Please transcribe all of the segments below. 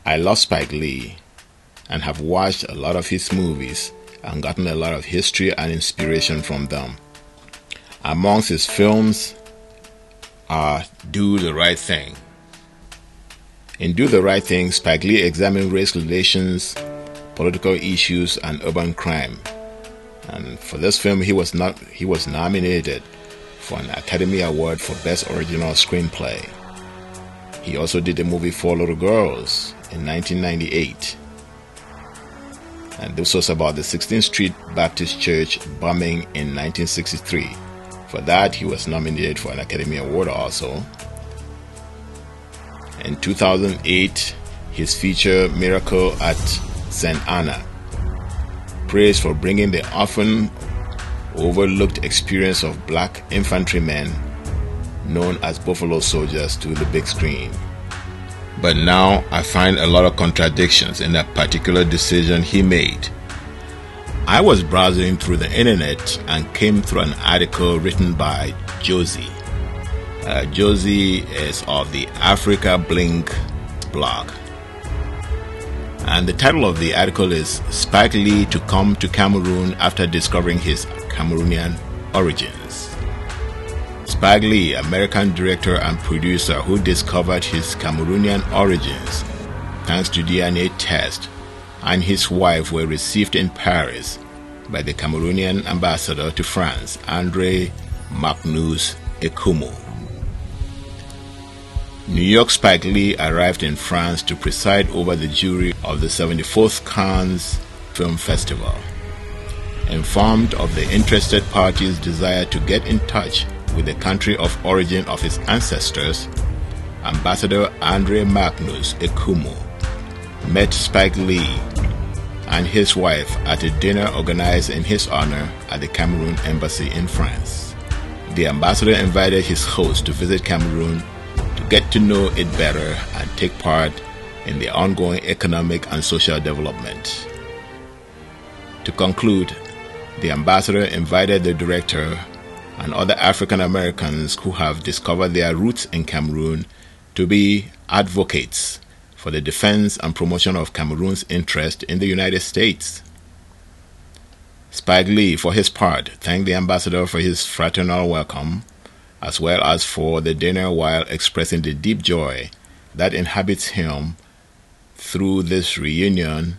I love Spike Lee and have watched a lot of his movies and gotten a lot of history and inspiration from them. Amongst his films are Do the Right Thing. In Do the Right Thing, Spike Lee examined race relations, political issues, and urban crime. And for this film, he was nominated for an Academy Award for Best Original Screenplay. He also did the movie Four Little Girls in 1998. And this was about the 16th Street Baptist Church bombing in 1963. For that, he was nominated for an Academy Award also. In 2008, his feature Miracle at St. Anna, praised for bringing the often overlooked experience of black infantrymen known as Buffalo Soldiers to the big screen. But now I find a lot of contradictions in that particular decision he made. I was browsing through the internet and came through an article written by Josie. Josie is of the Africa Blink blog. And the title of the article is Spike Lee to come to Cameroon after discovering his Cameroonian origins. Spike Lee, American director and producer who discovered his Cameroonian origins thanks to DNA test, and his wife were received in Paris by the Cameroonian ambassador to France, Andre Magnus Ekumo. New York Spike Lee arrived in France to preside over the jury of the 74th Cannes Film Festival. Informed of the interested parties' desire to get in touch with the country of origin of his ancestors, Ambassador Andre Magnus Ekumo met Spike Lee and his wife at a dinner organized in his honor at the Cameroon Embassy in France. The ambassador invited his host to visit Cameroon to get to know it better and take part in the ongoing economic and social development. To conclude, the ambassador invited the director and other African Americans who have discovered their roots in Cameroon to be advocates for the defense and promotion of Cameroon's interest in the United States. Spike Lee, for his part, thanked the ambassador for his fraternal welcome, as well as for the dinner, while expressing the deep joy that inhabits him through this reunion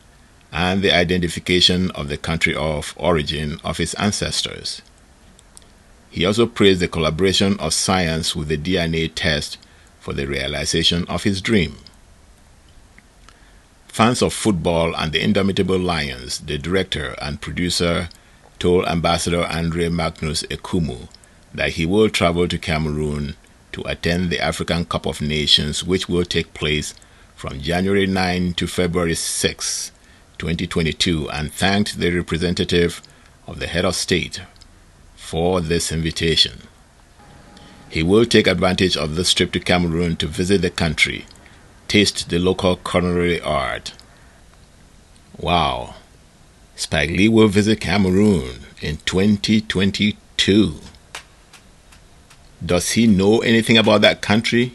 and the identification of the country of origin of his ancestors. He also praised the collaboration of science with the DNA test for the realization of his dream. Fans of football and the Indomitable Lions, the director and producer told Ambassador Andre Magnus Ekumo that he will travel to Cameroon to attend the African Cup of Nations, which will take place from January 9 to February 6, 2022, and thanked the representative of the head of state for this invitation. He will take advantage of this trip to Cameroon to visit the country, taste the local culinary art. Wow! Spike Lee will visit Cameroon in 2022. Does he know anything about that country?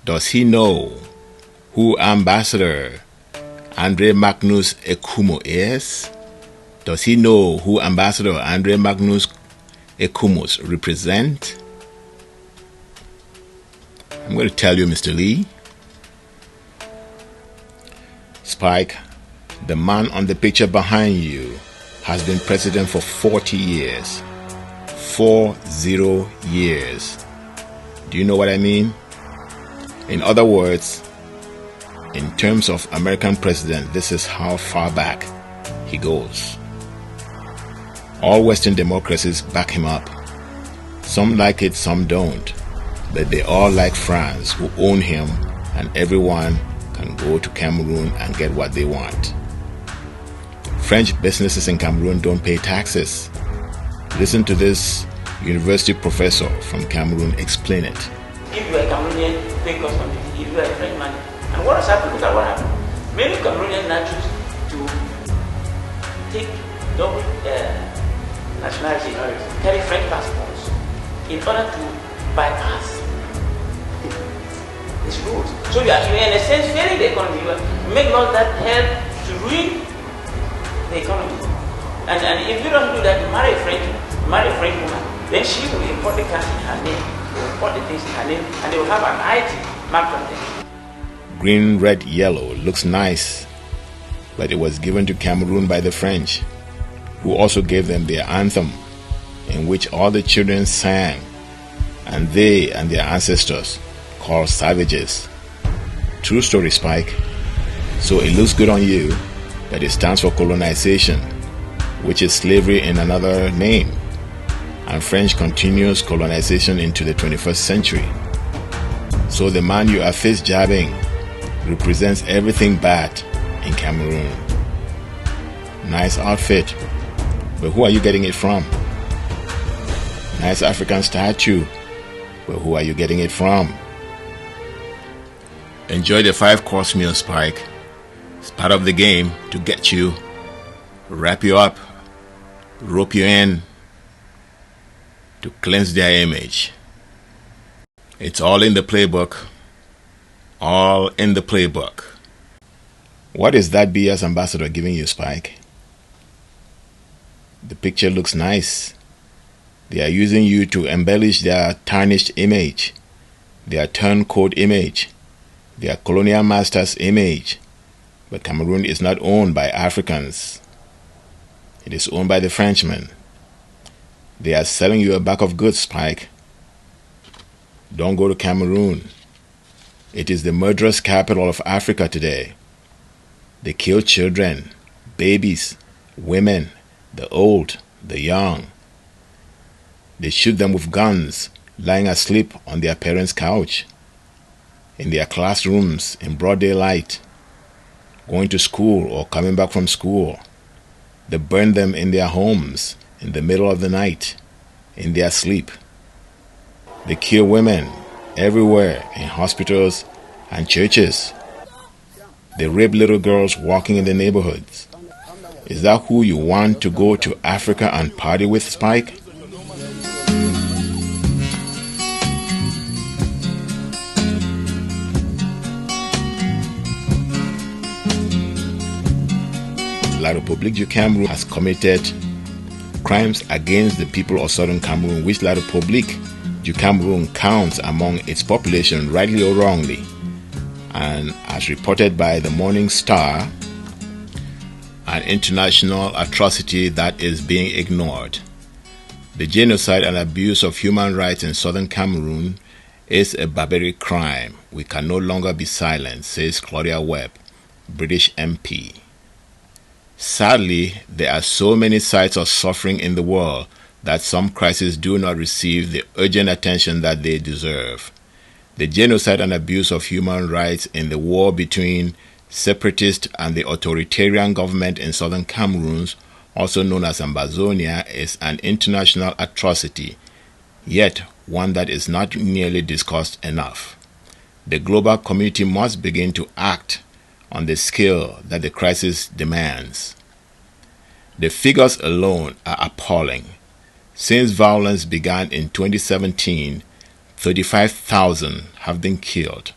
Does he know who Ambassador Andre Magnus Ekumo is? Does he know who Ambassador Andre Magnus Ekumo represent? I'm going to tell you, Mr. Lee. Spike, the man on the picture behind you, has been president for 40 years. 40 years. Do you know what I mean? In other words, in terms of American president, this is how far back he goes. All Western democracies back him up. Some like it, some don't. But they all like France, who own him, and everyone can go to Cameroon and get what they want. French businesses in Cameroon don't pay taxes. Listen to this university professor from Cameroon explain it. If you are a Cameroonian, pay custom duty. If you are a Frenchman, and what has happened? Look at what happened. Many Cameroonians now choose to take double nationality, carry French passports, in order to bypass his rules. So you are in a sense failing the economy. You make laws that help to ruin the economy. And if you don't do that, marry a French woman, then she will import the cars in her name, will import the things in her name, and they will have an IT marked on them. Green, red, yellow looks nice, but it was given to Cameroon by the French, who also gave them their anthem, in which all the children sang, and they and their ancestors called savages. True story, Spike. So it looks good on you, but it stands for colonization, which is slavery in another name, and French continues colonization into the 21st century. So the man you are face jabbing represents everything bad in Cameroon. Nice outfit, but who are you getting it from? Nice African statue, but who are you getting it from? Enjoy the 5-course meal, Spike. It's part of the game to get you, wrap you up, rope you in, to cleanse their image. It's all in the playbook. All in the playbook. What is that BS ambassador giving you, Spike? The picture looks nice. They are using you to embellish their tarnished image, their turncoat image, their colonial master's image. But Cameroon is not owned by Africans. It is owned by the Frenchmen. They are selling you a bag of goods, Spike. Don't go to Cameroon. It is the murderous capital of Africa today. They kill children, babies, women, the old, the young. They shoot them with guns, lying asleep on their parents' couch, in their classrooms in broad daylight, going to school or coming back from school. They burn them in their homes in the middle of the night, in their sleep. They kill women everywhere, in hospitals and churches. They rape little girls walking in the neighborhoods. Is that who you want to go to Africa and party with, Spike? La République du Cameroun has committed crimes against the people of southern Cameroon, which La République du Cameroun counts among its population, rightly or wrongly. And as reported by the Morning Star, an international atrocity that is being ignored. The genocide and abuse of human rights in southern Cameroon is a barbaric crime. We can no longer be silent, says Claudia Webb, British MP. Sadly, there are so many sites of suffering in the world that some crises do not receive the urgent attention that they deserve. The genocide and abuse of human rights in the war between separatist and the authoritarian government in southern Cameroon, also known as Ambazonia, is an international atrocity, yet one that is not nearly discussed enough. The global community must begin to act on the scale that the crisis demands. The figures alone are appalling. Since violence began in 2017, 35,000 have been killed,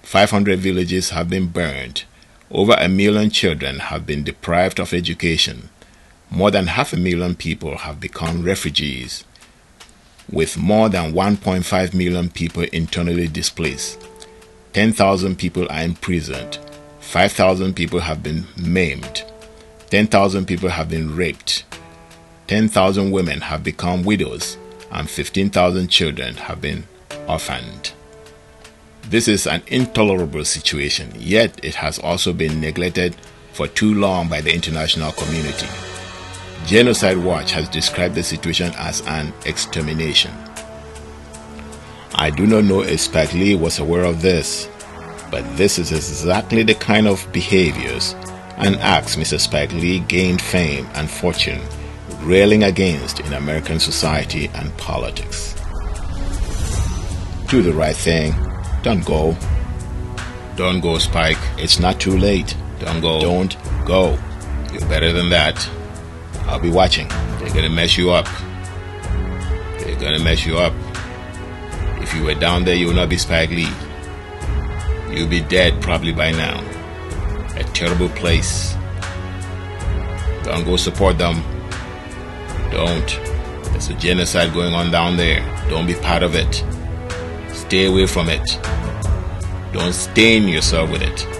500 villages have been burned, over 1 million children have been deprived of education, more than 500,000 people have become refugees, with more than 1.5 million people internally displaced. 10,000 people are imprisoned, 5,000 people have been maimed, 10,000 people have been raped, 10,000 women have become widows, and 15,000 children have been orphaned. This is an intolerable situation, yet it has also been neglected for too long by the international community. Genocide Watch has described the situation as an extermination. I do not know if Spike Lee was aware of this, but this is exactly the kind of behaviors and acts Mr. Spike Lee gained fame and fortune railing against in American society and politics. Do the right thing. Don't go. Don't go, Spike. It's not too late. Don't go. Don't go. You're better than that. I'll be watching. They're gonna mess you up. They're gonna mess you up. If you were down there, you will not be Spike Lee. You'll be dead probably by now. A terrible place. Don't go support them. Don't. There's a genocide going on down there. Don't be part of it. Stay away from it. Don't stain yourself with it.